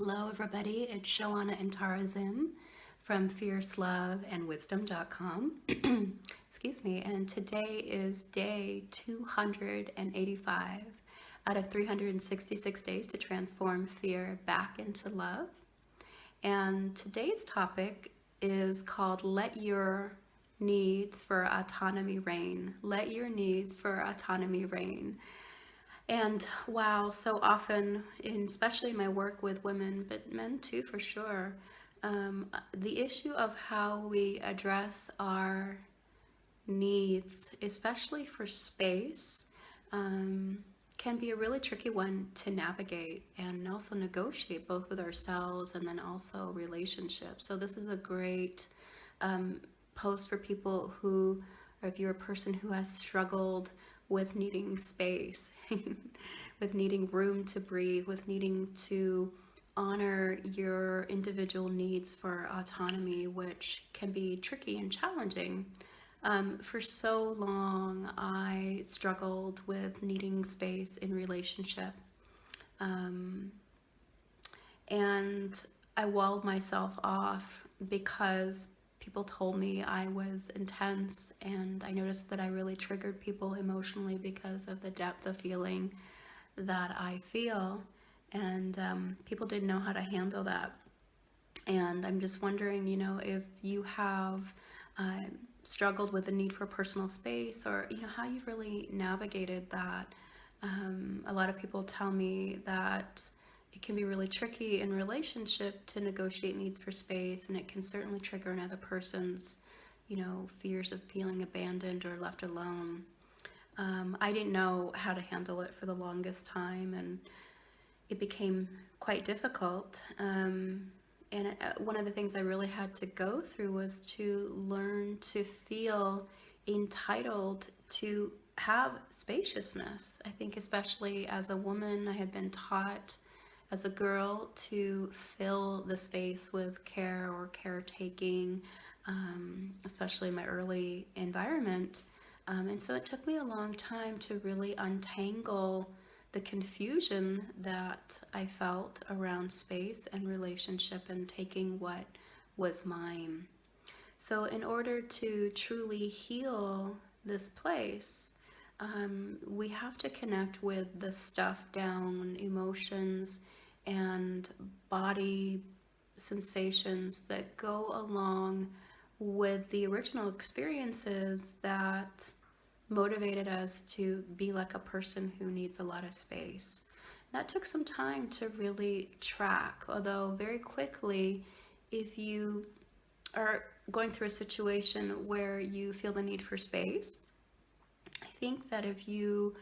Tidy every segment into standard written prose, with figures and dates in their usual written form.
Hello, everybody. It's Joanna and Tara Zim from fierceloveandwisdom.com. Excuse me. And today is day 285 out of 366 days to transform fear back into love. And today's topic is called Let Your Needs for Autonomy Reign. Let your needs for autonomy reign. And wow, so often, especially in my work with women, but men too for sure, the issue of how we address our needs, especially for space, can be a really tricky one to navigate and also negotiate both with ourselves and then also relationships. So this is a great post for people who, or if you're a person who has struggled with needing space, with needing room to breathe, with needing to honor your individual needs for autonomy, which can be tricky and challenging. For so long, I struggled with needing space in relationship. Um, and I walled myself off because people told me I was intense, and I noticed that I really triggered people emotionally because of the depth of feeling that I feel, and people didn't know how to handle that. And I'm just wondering, if you have uh, struggled with the need for personal space, or how you've really navigated that. A lot of people tell me that it can be really tricky in relationship to negotiate needs for space, and it can certainly trigger another person's, fears of feeling abandoned or left alone. I didn't know how to handle it for the longest time, and it became quite difficult. And one of the things I really had to go through was to learn to feel entitled to have spaciousness. I think, especially as a woman, I had been taught as a girl to fill the space with care or caretaking, especially in my early environment. And so it took me a long time to really untangle the confusion that I felt around space and relationship and taking what was mine. So, in order to truly heal this place, we have to connect with the stuffed down emotions and body sensations that go along with the original experiences that motivated us to be like a person who needs a lot of space. That took some time to really track, although very quickly, if you are going through a situation where you feel the need for space, I think that if you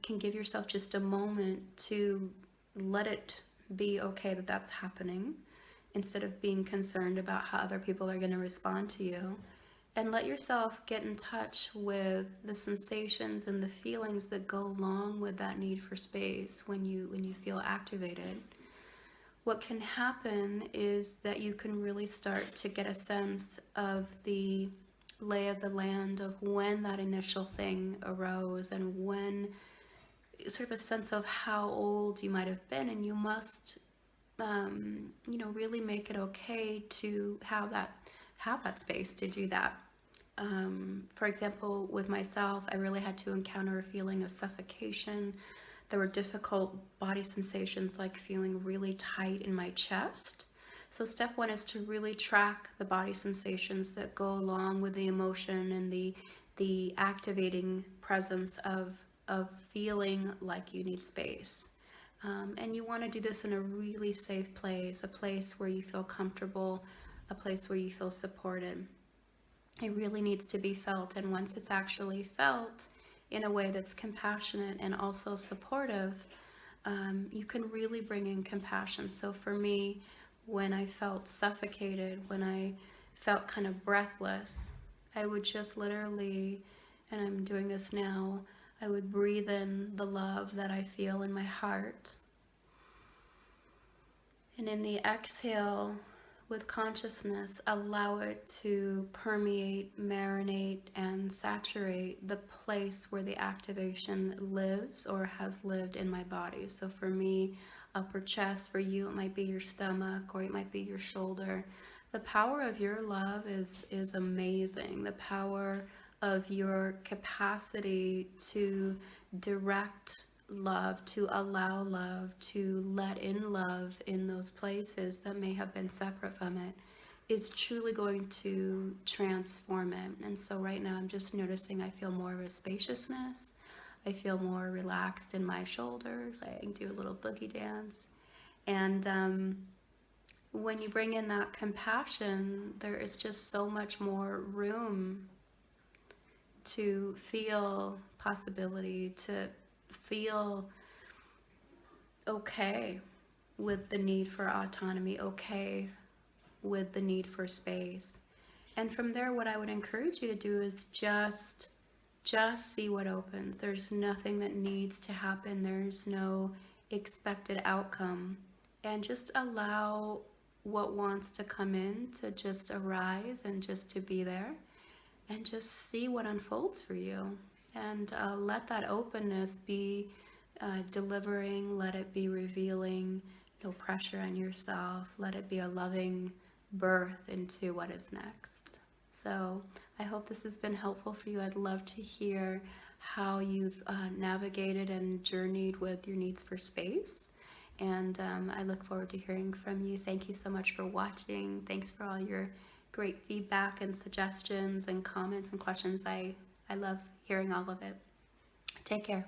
can give yourself just a moment to let it be okay that that's happening, instead of being concerned about how other people are going to respond to you, and let yourself get in touch with the sensations and the feelings that go along with that need for space when you feel activated. What can happen is that you can really start to get a sense of the lay of the land of when that initial thing arose, and when, sort of a sense of how old you might have been, and you must really make it okay to have that space to do that. For example, with myself, I really had to encounter a feeling of suffocation. There were difficult body sensations like feeling really tight in my chest. So step one is to really track the body sensations that go along with the emotion and the activating presence of feeling like you need space. And you want to do this in a really safe place, a place where you feel comfortable, a place where you feel supported. It really needs to be felt, and once it's actually felt in a way that's compassionate and also supportive, you can really bring in compassion. So for me, when I felt suffocated, when I felt kind of breathless, I would just literally, and I'm doing this now, I would breathe in the love that I feel in my heart. And in the exhale, with consciousness, allow it to permeate, marinate, and saturate the place where the activation lives or has lived in my body. So for me, upper chest. For you, it might be your stomach, or it might be your shoulder. The power of your love is amazing. The power of your capacity to direct love, to allow love, to let in love in those places that may have been separate from it, is truly going to transform it. And so right now I'm just noticing I feel more of a spaciousness. I feel more relaxed in my shoulders. I can do a little boogie dance. And when you bring in that compassion, there is just so much more room to feel possibility, to feel okay with the need for autonomy, okay with the need for space. And from there, what I would encourage you to do is just see what opens. There's nothing that needs to happen. There's no expected outcome. And just allow what wants to come in to just arise and just to be there, and just see what unfolds for you. And let that openness be delivering, let it be revealing, no pressure on yourself. Let it be a loving birth into what is next. So I hope this has been helpful for you. I'd love to hear how you've navigated and journeyed with your needs for space. And I look forward to hearing from you. Thank you so much for watching. Thanks for all your great feedback and suggestions and comments and questions. I love hearing all of it. Take care.